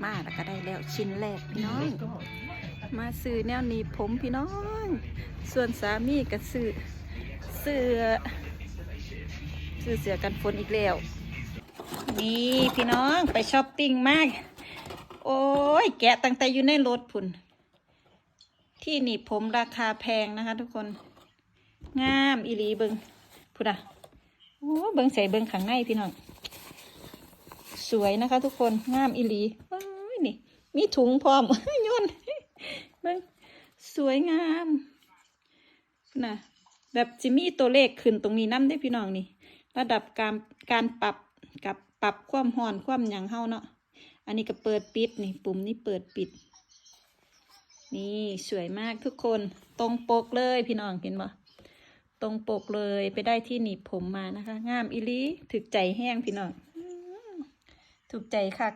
มาแล้วก็ได้แล้วชิ้นแรกพี่น้องมาซื้อแนวหนีบผมพี่น้องส่วนสามีก็ซื้อเสื้อกันฝนอีกแล้วนี่พี่น้องไปช้อปปิ้งมากโอ้ยแกะตั้งแต่อยู่ในรถพุ่นที่หนีบผมราคาแพงนะคะทุกคนงามอีหลีเบิงพุ่นอ่ะโอ้เบิงใส่เบิงข้างในพี่น้องสวยนะคะทุกคนงามอีหลีว้ายนี่มีถุงพร้อม โยนเบิงสวยงามน่ะแบบจิมีตัวเลขขึ้นตรงนี้นำได้พี่น้องนี่ระดับการปรับกับปรับความร้อนความหยังเฮาเนาะอันนี้ก็เปิดปิดนี่ปุ่มนี้เปิดปิดนี่สวยมากทุกคนตรงปกเลยพี่น้องเห็นบ่ตรงปกเลยไปได้ที่หนีบผมมานะคะงามอีหลีถูกใจแห้งพี่น้องถูกใจค่ะ